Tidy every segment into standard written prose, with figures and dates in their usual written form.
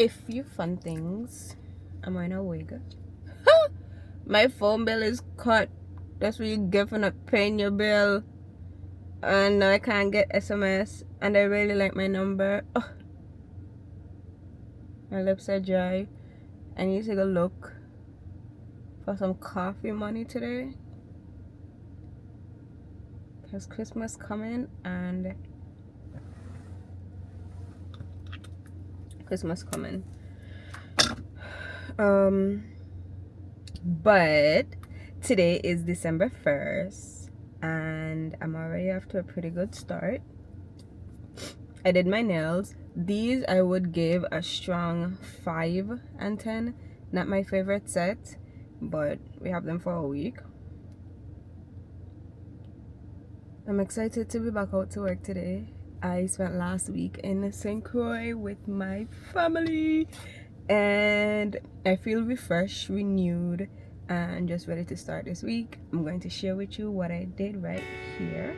A few fun things. I'm wearing a wig. My phone bill is cut. That's what you get for not paying your bill. And I can't get SMS. And I really like my number. Oh, my lips are dry. I need to go look for some coffee money today. Because Christmas coming and Christmas coming. But today is December 1st and I'm already off to a pretty good start. I did my nails. These I would give a strong 5 and 10. Not my favorite set, but we have them for a week. I'm excited to be back out to work today. I spent last week in St. Croix with my family and I feel refreshed, renewed, and just ready to start this week. I'm going to share with you what I did right here.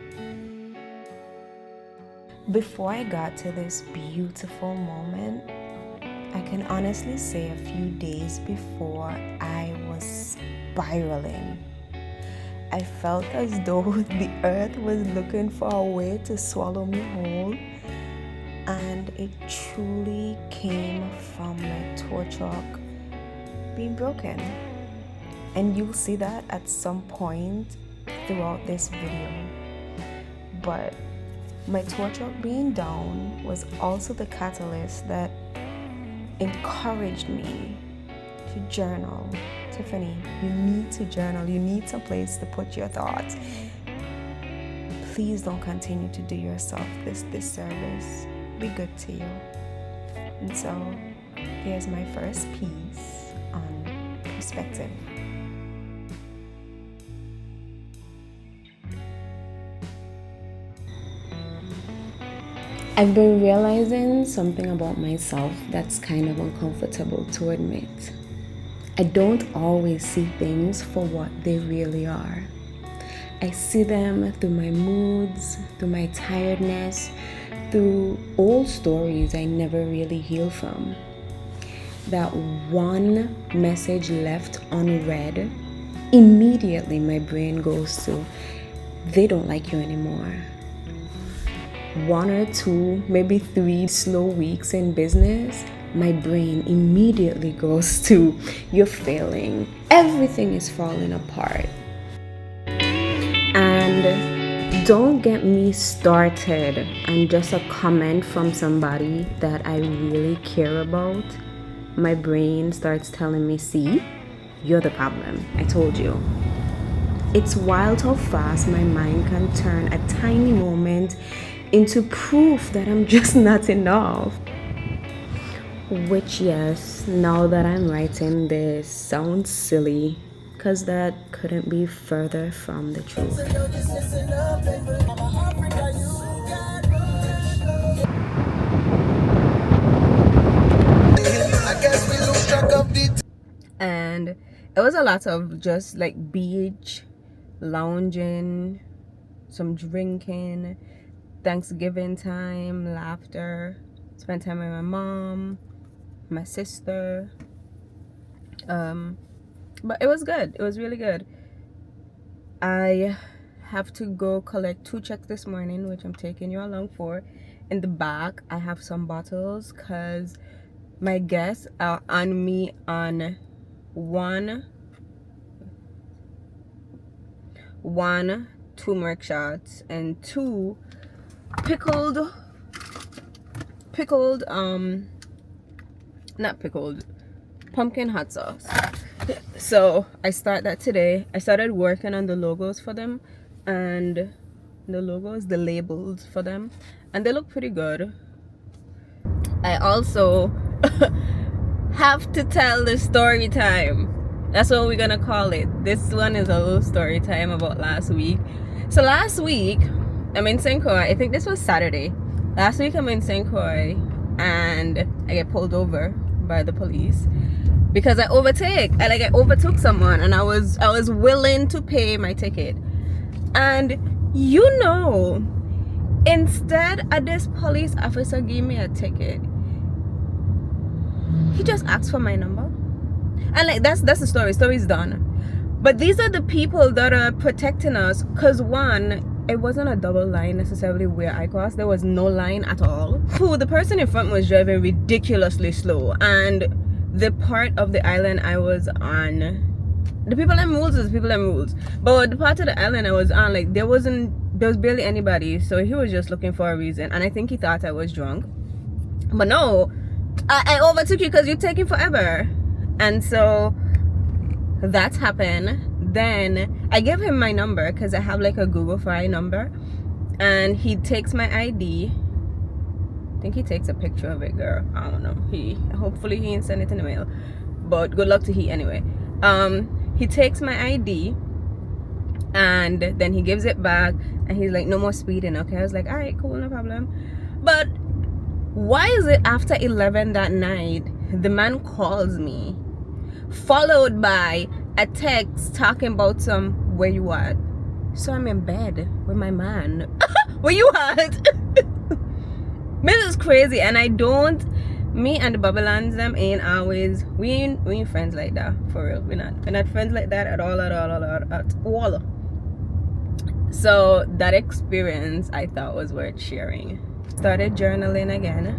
Before I got to this beautiful moment, I can honestly say a few days before I was spiraling. I felt as though the earth was looking for a way to swallow me whole, and it truly came from my tow truck being broken. And you'll see that at some point throughout this video. But my tow truck being down was also the catalyst that encouraged me to journal. Tiffany, you need to journal. You need some place to put your thoughts. Please don't continue to do yourself this disservice. Be good to you. And so here's my first piece on perspective. I've been realizing something about myself that's kind of uncomfortable to admit. I don't always see things for what they really are. I see them through my moods, through my tiredness, through old stories I never really healed from. That one message left unread, immediately my brain goes to, they don't like you anymore. 1 or 2, maybe 3 slow weeks in business, my brain immediately goes to, you're failing, everything is falling apart. And don't get me started on just a comment from somebody that I really care about. My brain starts telling me, see, you're the problem, I told you. It's wild how fast my mind can turn a tiny moment into proof that I'm just not enough. Which, yes, now that I'm writing this, sounds silly, because that couldn't be further from the truth. And it was a lot of just like beach, lounging, some drinking, Thanksgiving time, laughter, spent time with my mom, my sister. But it was good. It was really good. I have to go collect 2 checks this morning, which I'm taking you along for. In the back, I have some bottles because my guests are on me on one turmeric shots and 2 pickled not pickled, pumpkin hot sauce. So I start that today. I started working on the logos for them, and the labels for them, and they look pretty good. I also have to tell the story time. That's what we're gonna call it. This one is a little story time about last week. So last week I'm in St. Croix. I think this was Saturday. Last week I'm in St. Croix and I get pulled over by the police because I overtook someone, and I was willing to pay my ticket. And instead of this police officer gave me a ticket, he just asked for my number. And like that's the story's done. But these are the people that are protecting us, because one, it wasn't a double line necessarily where I crossed. There was no line at all. The person in front was driving ridiculously slow, and the part of the island I was on, the people and rules is people and rules, but the part of the island I was on, like there was barely anybody, so he was just looking for a reason, and I think he thought I was drunk. But no, I overtook you because you're taking forever. And so that's happened. Then I give him my number because I have like a Google Fi number, and he takes my ID. I think he takes a picture of it, girl. I don't know. Hopefully he didn't send it in the mail, but good luck to he anyway. He takes my ID and then he gives it back, and he's like, no more speeding, okay? I was like, all right, cool, no problem. But why is it after 11 that night the man calls me, followed by a text talking about some where you at? So I'm in bed with my man. Where you at? This is crazy. And me and the Babylons them ain't always, we ain't friends like that, for real. We're not friends like that at all. So that experience I thought was worth sharing. Started journaling again,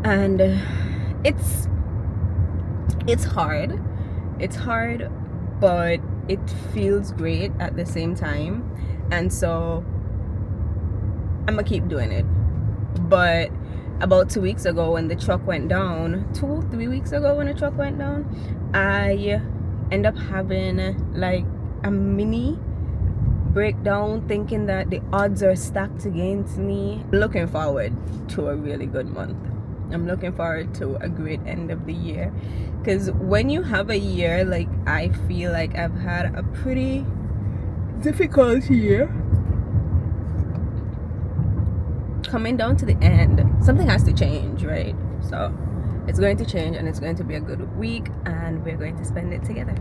and it's hard, but it feels great at the same time, and so I'm gonna keep doing it. But about 2 weeks ago when the truck went down, 3 weeks ago when the truck went down, I end up having like a mini breakdown, thinking that the odds are stacked against me. I'm looking forward to a really good month. I'm looking forward to a great end of the year, because when you have a year like I feel like I've had a pretty difficult year, coming down to the end, something has to change, right? So it's going to change, and it's going to be a good week, and we're going to spend it together.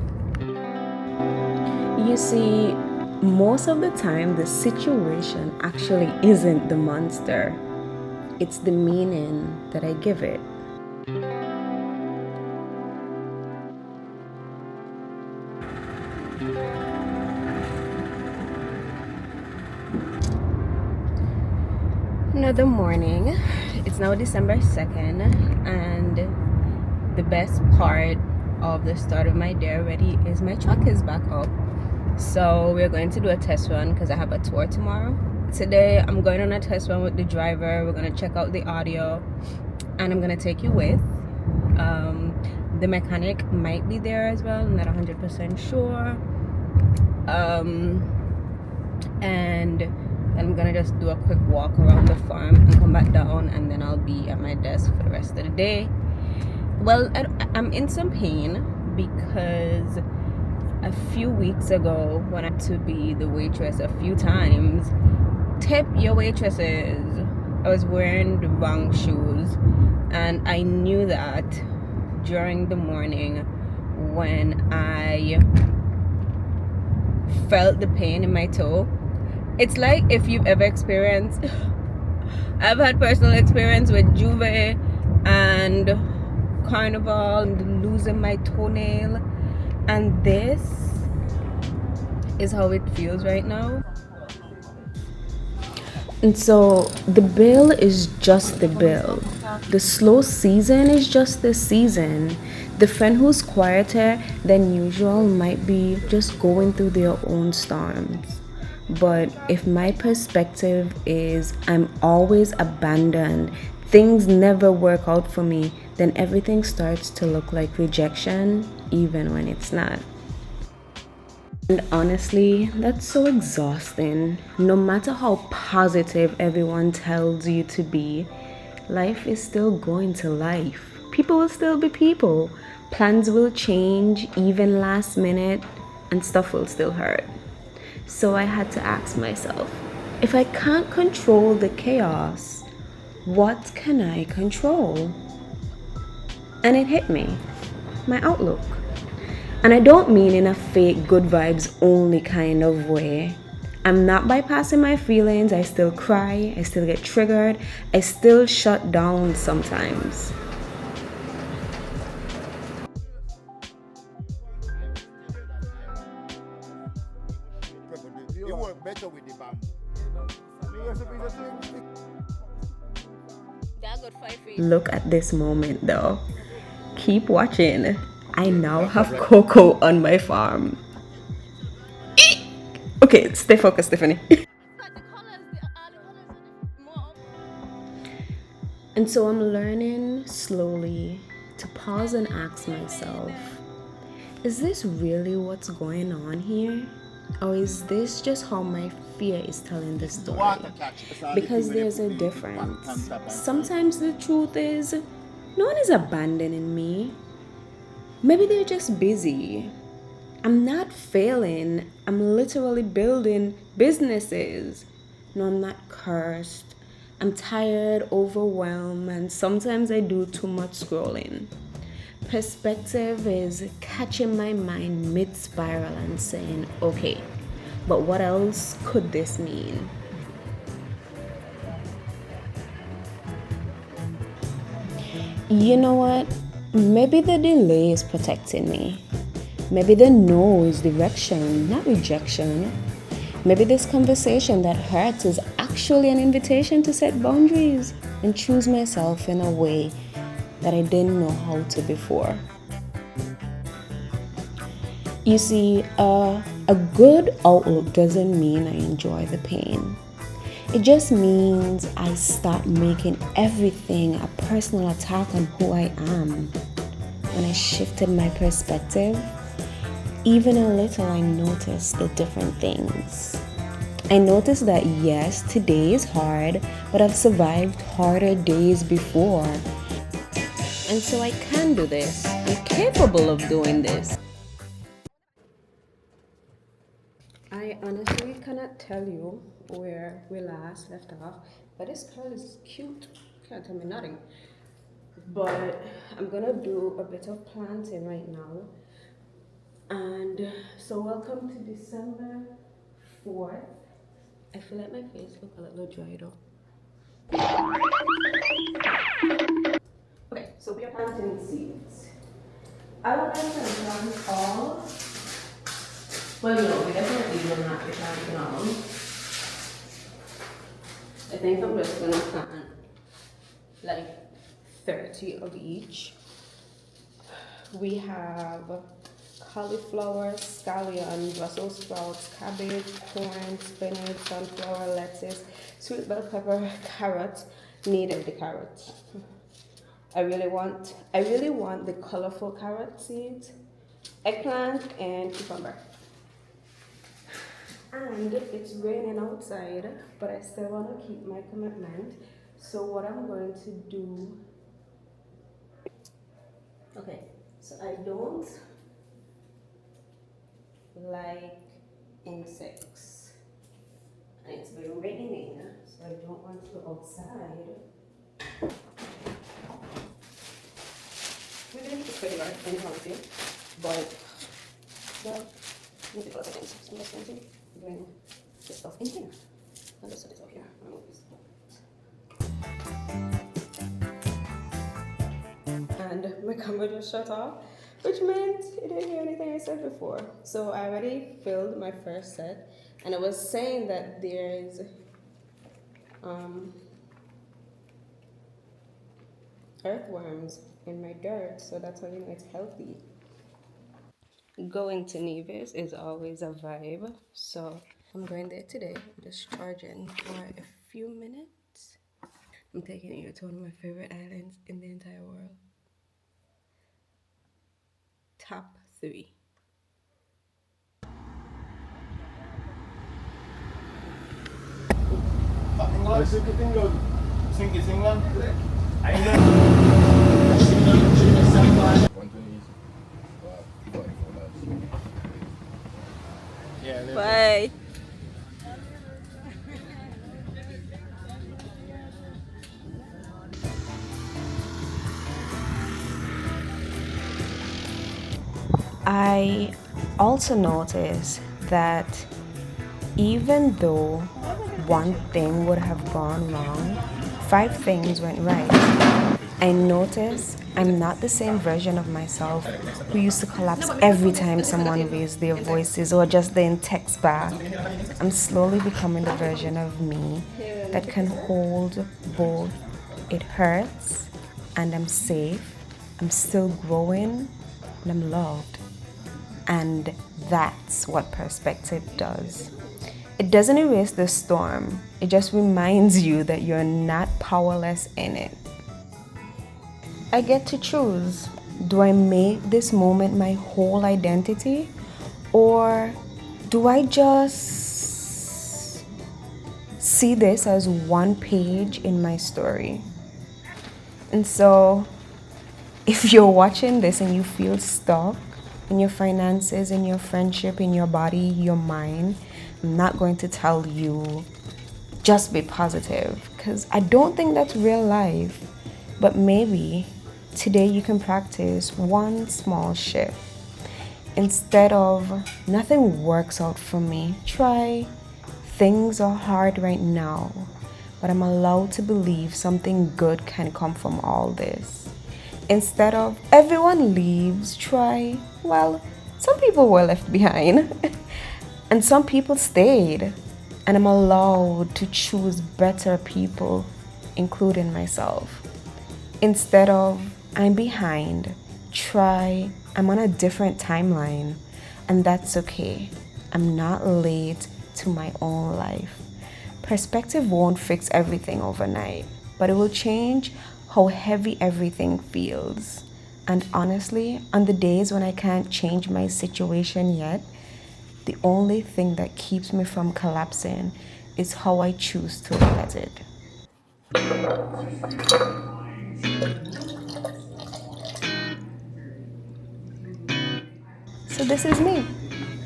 You see, most of the time the situation actually isn't the monster, it's the meaning that I give it. Another morning. It's now December 2nd, and the best part of the start of my day already is my truck is back up. So we're going to do a test run because I have a tour tomorrow. Today I'm going on a test run with the driver. We're going to check out the audio, and I'm going to take you with. The mechanic might be there as well. I'm not 100% sure. And I'm gonna just do a quick walk around the farm and come back down, and then I'll be at my desk for the rest of the day. Well, I'm in some pain because a few weeks ago, when I had to be the waitress a few times, tip your waitresses, I was wearing the wrong shoes, and I knew that during the morning when I felt the pain in my toe. It's like if you've ever experienced, I've had personal experience with Juve and Carnival and losing my toenail, and this is how it feels right now. And so the bill is just the bill. The slow season is just the season. The friend who's quieter than usual might be just going through their own storms. But if my perspective is I'm always abandoned, things never work out for me, then everything starts to look like rejection, even when it's not. And honestly, that's so exhausting. No matter how positive everyone tells you to be, life is still going to life. People will still be people. Plans will change, even last minute, and stuff will still hurt. So I had to ask myself, if I can't control the chaos, what can I control? And it hit me, my outlook. And I don't mean in a fake good vibes only kind of way. I'm not bypassing my feelings. I still cry, I still get triggered, I still shut down sometimes. Look at this moment though. Keep watching. I now have cocoa on my farm. Okay, stay focused, Stephanie. And so I'm learning slowly to pause and ask myself, is this really what's going on here? Or is this just how my fear is telling the story? Because there's a difference. Sometimes the truth is, no one is abandoning me. Maybe they're just busy. I'm not failing. I'm literally building businesses. No, I'm not cursed. I'm tired, overwhelmed, and sometimes I do too much scrolling. Perspective is catching my mind mid spiral and saying, okay, but what else could this mean? You know what? Maybe the delay is protecting me. Maybe the no is direction, not rejection. Maybe this conversation that hurts is actually an invitation to set boundaries and choose myself in a way that I didn't know how to before. You see, a good outlook doesn't mean I enjoy the pain. It just means I stop making everything a personal attack on who I am. When I shifted my perspective, even a little, I noticed the different things. I noticed that yes, today is hard, but I've survived harder days before. And so I can do this. I'm capable of doing this. I honestly cannot tell you where we last left off, but this girl is cute. Can't tell me nothing. But I'm gonna do a bit of planting right now. And so welcome to December 4th. I feel like my face look a little dried up. Okay, so we are planting seeds. I would like to plant all. Well, no, we definitely will not be planting all. I think I'm just gonna plant like 30 of each. We have cauliflower, scallion, Brussels sprouts, cabbage, corn, spinach, sunflower, lettuce, sweet bell pepper, carrot. Needed the carrots. I really want the colorful carrot seeds, eggplant, and cucumber. And it's raining outside, but I still want to keep my commitment. So what I'm going to do, okay, so I don't like insects. And it's been raining, so I don't want to go outside. We didn't put pretty hard in healthy, but well, need to put other things. So I'm just going to bring this stuff in here. I'll just set it up here. And my camera just shut off, which meant it didn't hear anything I said before. So I already filled my first set, and I was saying that there's earthworms in my dirt, so that's how you know it's healthy. Going to Nevis is always a vibe, so I'm going there today. I'm just charging for a few minutes. I'm taking you to one of my favorite islands in the entire world. Top 3. Bye. I also noticed that even though one thing would have gone wrong, 5 things went right. I notice I'm not the same version of myself who used to collapse every time someone raised their voices or just then text back. I'm slowly becoming the version of me that can hold both. It hurts and I'm safe, I'm still growing, and I'm loved. And that's what perspective does. It doesn't erase the storm, it just reminds you that you're not powerless in it. I get to choose. Do I make this moment my whole identity? Or do I just see this as one page in my story? And so, if you're watching this and you feel stuck in your finances, in your friendship, in your body, your mind, I'm not going to tell you just be positive because I don't think that's real life. But maybe today you can practice one small shift. Instead of nothing works out for me, try things are hard right now, but I'm allowed to believe something good can come from all this. Instead of everyone leaves, try, well, some people were left behind and some people stayed. And I'm allowed to choose better people, including myself. Instead of I'm behind, try I'm on a different timeline. And that's okay. I'm not late to my own life. Perspective won't fix everything overnight, but it will change how heavy everything feels. And honestly, on the days when I can't change my situation yet, the only thing that keeps me from collapsing is how I choose to look at it. So this is me,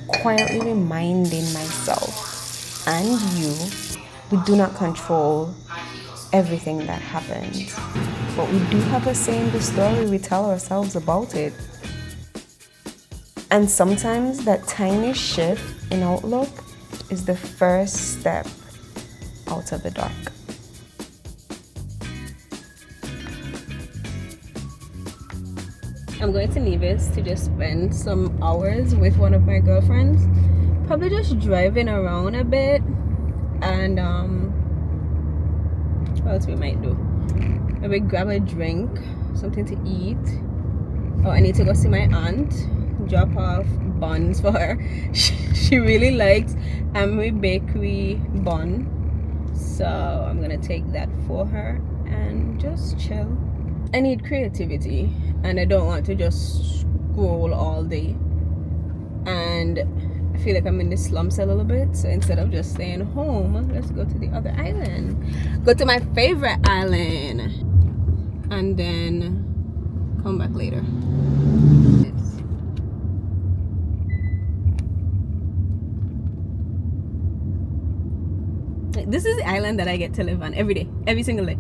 quietly reminding myself and you, we do not control everything that happens, but we do have a say in the story we tell ourselves about it. And sometimes that tiny shift in outlook is the first step out of the dark. I'm going to Nevis to just spend some hours with one of my girlfriends. Probably just driving around a bit. And what else we might do? Maybe grab a drink, something to eat. Oh, I need to go see my aunt. Drop off buns for her. She really likes Amory Bakery bun. So I'm gonna take that for her and just chill. I need creativity and I don't want to just scroll all day. And I feel like I'm in the slums a little bit. So instead of just staying home, let's go to the other island. Go to my favorite island. And then come back later. This is the island that I get to live on every day, every single day.